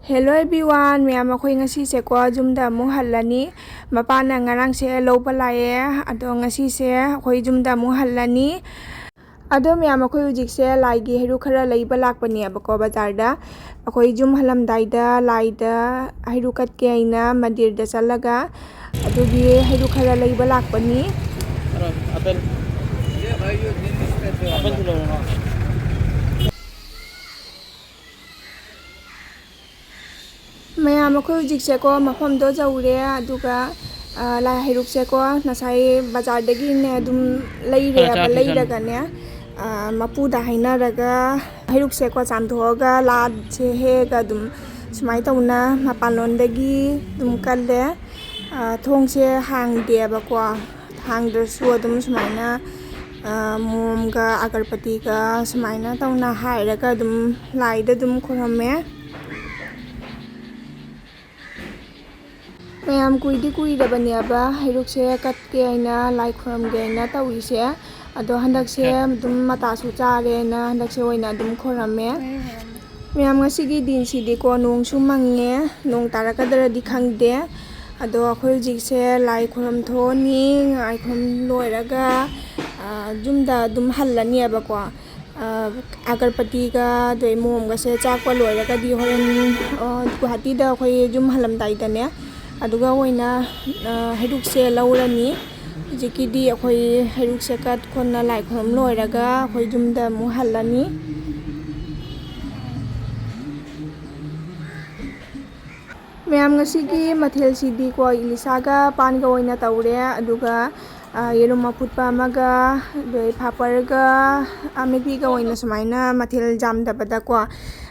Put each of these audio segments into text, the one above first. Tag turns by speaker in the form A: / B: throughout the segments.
A: Hello everyone, miyam ako'y ngasi se ko Yumda mo halani. Mapana ngarang se low palaye, ado ngasi se ako'y Yumda mo halani. Ado miyam ako'y ujik se laigi hiru khara lai balak pani abako bazarda. Ako'y Yum halamdaida laida hiru kat ke aina mandir da salaga. Ado gi hiru khara lai balak pani.
B: Apel. Apel kilo na.
A: Mayam ako'y ujik se ko mafam do jaure aduga lai hiruk se ko nasai bazardagi ne dum laire aba lairaga ne mapuda hainaraga hiruk se ko chamthoga la se hega dum sumai tauna mapalondagi dum kalle thong se hangde ba ko hangdrasu dum sumaina momga agarpati ga sumaina tauna hairaga dum laida dum khurammure. Mayam kuidi kuidabani aba hiruk se katke aina lai khoramge aina tawise ado handak se dum mata su chare na handak se oina dum khoramme. Mayam ngasigi din sidi ko nong su mangne nong tarakadara di khangde ado akhoi jik se lai khoram thoni ngai khom loiraga Yumda dum hallani aba ko agarpati ga doi mom ga se chakwa loiraga di horen Guwahati da akhoi Yum halamdai da ne aduga oina hiruk se laurani jikidi akhoi hiruk se kat khonna lai khom loiraga akhoi Yumda mu hallani. Mayam ngasigi mathel sidi ko ilisaga panga oina taure aduga yerum maputpa amaga doi paparga amebi ga oina sumaina mathel jamdabada ko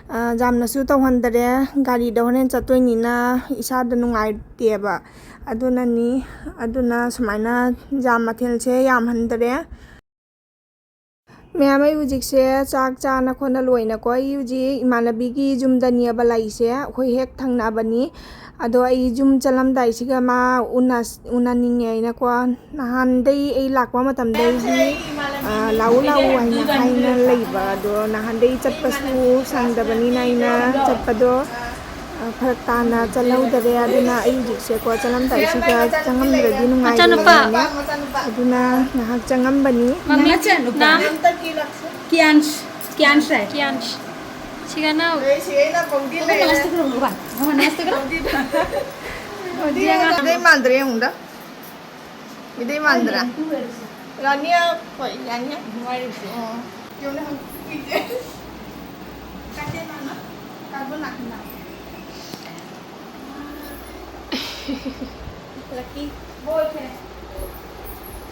A: jamnasu tawhandare gari da honen chatoinina isada nungaiteba aduna sumaina jam mathel se yamhandare. Mayam ai ujik se chak chana khona loina ko ai uji imanabi gi Yumda ni aba laise akhoi hek thangna bani ado ai Yum chalamdai siga ma unaninge aina ko nahan dei ai lakwa matam dei gi lau haina leiba ado nahan dei chatpasu sangdabani naina chatpado farak tana chalaudare aduna ai ujik se ko chalamdai siga changamdradi nungai aduna nahak changambani.
C: Kians hai. Sigana.
A: Sigana pongdi le.
C: Namaste karo bukan. Namaste karo.
A: Idai mandre Yumda. Idai mandra. Rania koi rania. Oh. Yumda ham pije. Kate nana. Karbo nakna. Lucky boy hai.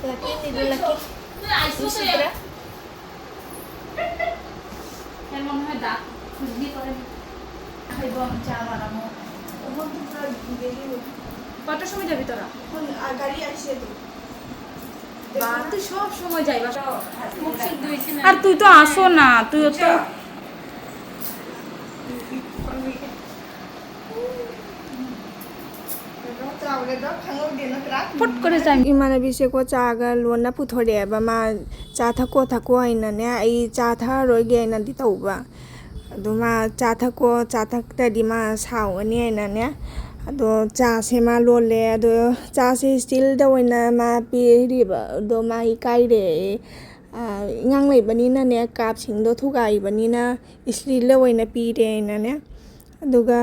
A: Lucky ni lucky. Laisu se.
C: Emang ada. Kuzi kore.
A: Hai bom chawara mo. Bom pura geli.
C: কত সময় যাবি তোরা?
A: গাড়ি আসছে তো।
C: তুই সব সময় যাইবা। আর তুই তো আসো না, তুইও তো फट करे जाम
A: इमानबी से को चागा लोना पुथोरे बा मा चा थको आइना ने आई चा था रोय गे आइना दि तौबा अदो मा चा थक दि मा साव अनि आइना ने अदो चा से मा लोले अदो चा से स्टिल द ओइना मा पिरि बा अदो मा इकाइ रे ngang lai bani na ne kap sing do thugai bani na still ल ओइना पिरे आइना ने अदुगा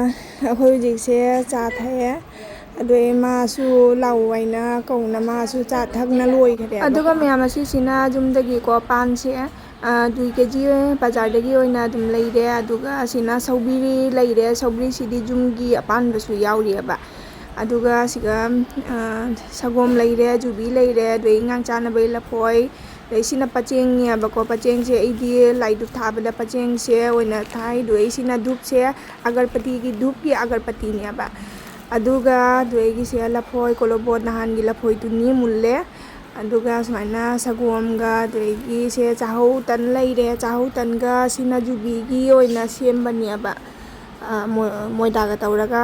A: अखोय जिक से चा थाया adoi masu lawaina kauna masu cha thakna loi khare aduga mayam asi sina Yumdagi ko pan se 2 kg bazar dagi oina dum leire aduga sina saubiri leire saubiri sidi Yumgi apan basu yauri aba aduga siga sagom leire jubi leire doi ngang chana bai lapoi doi sina pacheng ni aba ko pacheng se idi lai du thabada pacheng se oina thai doi sina dup se agarpati gi dup gi agarpati ni aba aduga duegi se lapoi kolobot nahan gi lapoi tuni mulle aduga sumaina sagom ga duegi se chahau tan leire chahau tan ga sina jubi gi oina sembani aba moida ga tauraga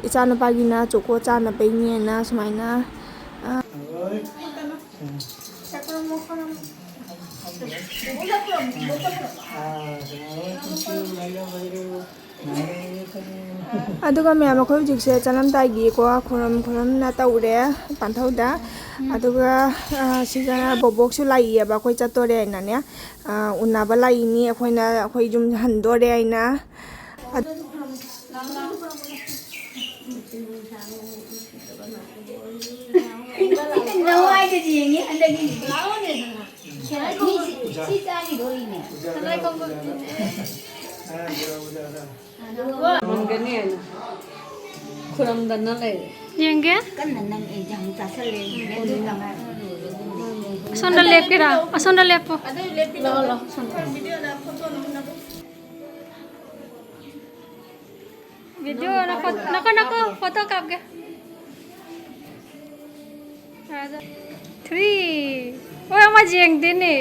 A: ichana pagi na choko chana peini na sumaina ꯑꯗꯨꯒ ꯃꯌꯥꯝ ꯑꯩꯈꯣꯏ ꯍꯧꯖꯤꯛꯁꯦ ꯆꯠꯂꯝꯗꯥꯏꯒꯤꯀꯣ ꯈꯨꯔꯝꯅ ꯇꯧꯔꯦ ꯄꯥꯟꯊꯧꯗ ꯑꯗꯨꯒ ꯁꯤꯒ ꯕꯣꯕꯣꯛꯁꯨ ꯂꯥꯛꯏꯌꯦꯕ ꯑꯩꯈꯣꯏ ꯆꯠꯇꯣꯔꯦ ꯍꯥꯏꯅꯅꯦ ꯎꯅꯕ ꯂꯥꯛꯏꯅꯤ ꯑꯩꯈꯣꯏ ꯌꯨꯝ ꯍꯟꯗꯣꯔꯦ ꯍꯥꯏꯅ
C: खुरमदना ले येंगे असोंदा लेपिरा असोंदा लेपो वीडियो नको फोटो काप के 3 ओए मा जेंग देने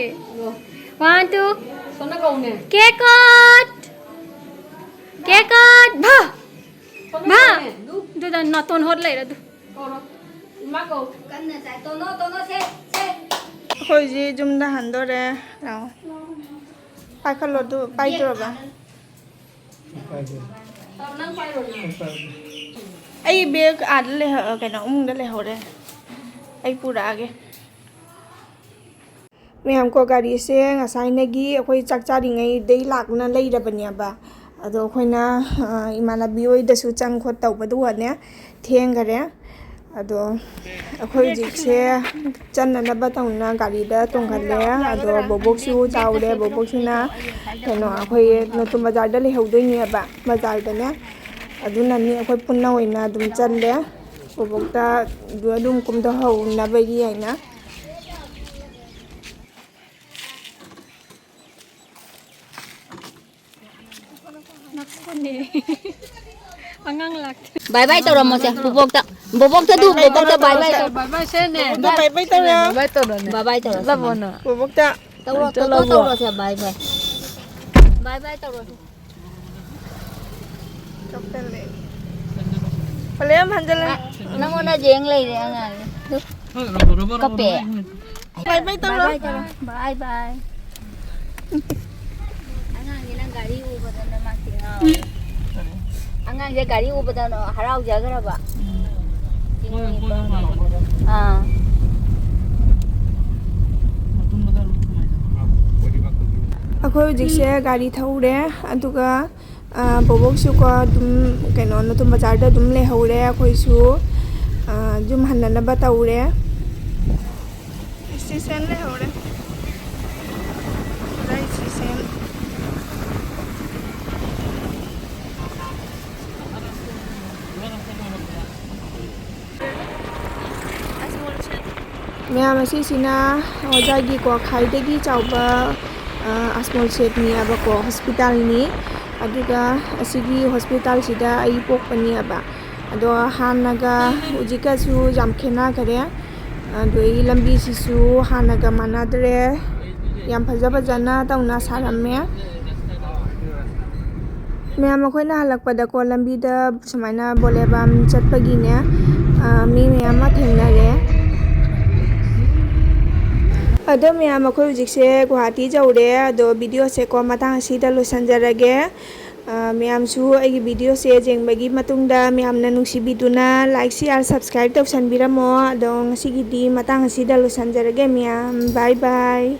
C: 1 2 सोना कौने केक भा भा du dan naton hot lai ra du ma ko kan na sai tono se
A: ꯑꯩꯈꯣꯏ ꯖꯤ ꯌꯨꯝꯗ ꯍꯟꯗꯣꯔꯦ ꯂꯥꯛꯑꯣ ꯄꯥꯏꯈꯠꯂꯣ ꯑꯗꯨ ꯄꯥꯏꯗ꯭ꯔꯣꯕ ꯑꯩ ꯕꯦꯒ ꯑꯥꯗ ꯀꯩꯅꯣ ꯏꯃꯨꯡꯗ ꯂꯩꯍꯧꯔꯦ ꯑꯩ ꯄꯨꯔꯛꯑꯒꯦ ꯃꯌꯥꯝꯀꯣ ꯒꯥꯔꯤꯁꯦ ꯉꯁꯥꯏꯅꯒꯤ ꯑꯩꯈꯣꯏ ꯆꯥꯛ ꯆꯥꯔꯤꯉꯩꯗꯩ ꯂꯥꯛꯅ ꯂꯩꯔꯕꯅꯦꯕ ꯑꯗꯣ ꯑꯩꯈꯣꯏꯅ ꯏꯃꯥꯟꯅꯕꯤ ꯍꯣꯏꯗꯁꯨ ꯆꯪ ꯈꯣꯠ ꯇꯧꯕꯗꯨꯒꯅꯦ ꯊꯦꯡꯈꯔꯦ ꯑꯗꯣ ꯑꯩꯈꯣꯏ ꯍꯧꯖꯤꯛꯁꯦ ꯆꯠꯅꯅꯕ ꯇꯧꯅ ꯒꯥꯔꯤꯗ ꯇꯣꯡꯈꯠꯂꯦ ꯑꯗꯣ ꯕꯣꯕꯣꯛꯁꯨ ꯆꯥꯎꯔꯦ ꯕꯣꯕꯣꯛꯁꯤꯅ ꯀꯩꯅꯣ ꯑꯩꯈꯣꯏ ꯅꯣꯇꯨꯝ ꯕꯖꯥꯔꯗ ꯂꯩꯍꯧꯗꯣꯏꯅꯦꯕ ꯕꯖꯥꯔꯗꯅꯦ ꯑꯗꯨꯅꯅꯤ ꯑꯩꯈꯣꯏ ꯄꯨꯟꯅ ꯑꯣꯏꯅ ꯑꯗꯨꯝ ꯆꯠꯂꯦ ꯕꯣꯕꯣꯛꯇ ꯑꯗꯨꯝ ꯀꯨꯝꯊꯍꯧꯅꯕꯒꯤ ꯍꯥꯏꯅ
C: angang lak
D: Bye bye tao mo siya. Bubok ta du. Bubok ta bye bye.
C: bye bye se ne
A: bye bye tara
D: Bye bye tao.
A: ꯕꯣꯕꯣꯛꯇ
D: Tao siya bye bye. Bye bye tao.
A: ꯆꯣꯛꯇꯜꯂꯦ ꯄꯂꯦꯝ ꯍꯟꯖꯜꯂꯦ
D: Nangona jeng lay re angan. Kape.
A: bye bye tara
D: Bye bye. Angan gilang gari ubada na masingaw. Angan je gari ubada no harau jagara ba.
A: ꯑꯩꯈꯣꯏ ꯍꯧꯖꯤꯛꯁꯦ ꯒꯥꯔꯤ ꯊꯧꯔꯦ ꯑꯗꯨꯒ ꯕꯣꯕꯣꯛꯁꯨꯀꯣ ꯑꯗꯨꯝ ꯀꯩꯅꯣ ꯅꯣꯇꯨꯝ ꯕꯖꯥꯔꯗ ꯑꯗꯨꯝ ꯂꯩꯍꯧꯔꯦ ꯑꯩꯈꯣꯏꯁꯨ ꯌꯨꯝ ꯍꯟꯅꯅꯕ ꯇꯧꯔꯦ ꯏꯁꯇꯦꯁꯟ ꯂꯩꯍꯧꯔꯦ ꯏꯁꯇꯦꯁꯟ ꯃꯌꯥꯝ ꯑꯁꯤꯁꯤꯅ ꯍꯣꯖꯥꯏꯒꯤꯀꯣ ꯈ꯭ꯋꯥꯏꯗꯒꯤ ꯆꯥꯎꯕ ꯑꯁꯃꯣꯜ ꯁꯦꯠꯅꯤꯕꯀꯣ ꯍꯣꯁꯄꯤꯇꯥꯜꯅꯤ ꯑꯗꯨꯒ ꯑꯁꯤꯒꯤ ꯍꯣꯁꯄꯤꯇꯥꯜꯁꯤꯗ ꯑꯩ ꯄꯣꯛꯄꯅꯦꯕ ꯑꯗꯣ ꯍꯥꯟꯅꯒ ꯍꯧꯖꯤꯛꯀꯁꯨ ꯌꯥꯝ ꯈꯦꯠꯅꯈꯔꯦ ꯑꯗꯨꯒꯤ ꯂꯝꯕꯤꯁꯤꯁꯨ ꯍꯥꯟꯅꯒ ꯃꯥꯟꯅꯗ꯭ꯔꯦ ꯌꯥꯝ ꯐꯖꯅ ꯇꯧꯅ ꯁꯥꯔꯝꯃꯦ ꯃꯌꯥꯝ ꯑꯩꯈꯣꯏꯅ ꯍꯜꯂꯛꯄꯗꯀꯣ ꯂꯝꯕꯤꯗ ꯁꯨꯃꯥꯏꯅ ꯕꯣꯂꯦꯕꯥꯝ ꯆꯠꯄꯒꯤꯅꯦ ꯃꯤ ꯃꯌꯥꯝ ꯑꯃ ꯊꯦꯡꯅꯔꯦ ꯑꯗꯣ ꯃꯌꯥꯝ ꯑꯩꯈꯣꯏ ꯍꯧꯖꯤꯛꯁꯦ ꯒꯨꯋꯥꯍꯥꯇꯤ ꯌꯧꯔꯦ ꯑꯗꯣ ꯚꯤꯗꯤꯑꯣꯁꯦꯀꯣ ꯃꯇꯥꯡ ꯑꯁꯤꯗ ꯂꯣꯏꯁꯤꯟꯖꯔꯒꯦ ꯃꯌꯥꯝꯁꯨ ꯑꯩꯒꯤ ꯚꯤꯗꯤꯑꯣꯁꯦ ꯌꯦꯡꯕꯒꯤ ꯃꯇꯨꯡꯗ ꯃꯌꯥꯝꯅ ꯅꯨꯡꯁꯤꯕꯤꯗꯨꯅ ꯂꯥꯏꯛ ꯁꯤꯌꯥꯔ ꯁꯕꯁꯀ꯭ꯔꯥꯏꯕ ꯇꯧꯁꯟꯕꯤꯔꯝꯃꯣ ꯑꯗꯣ ꯉꯁꯤꯒꯤꯗꯤ ꯃꯇꯥꯡ ꯑꯁꯤꯗ ꯂꯣꯏꯁꯤꯟꯖꯔꯒꯦ ꯃꯌꯥꯝ ꯕꯥꯏ ꯕꯥꯏ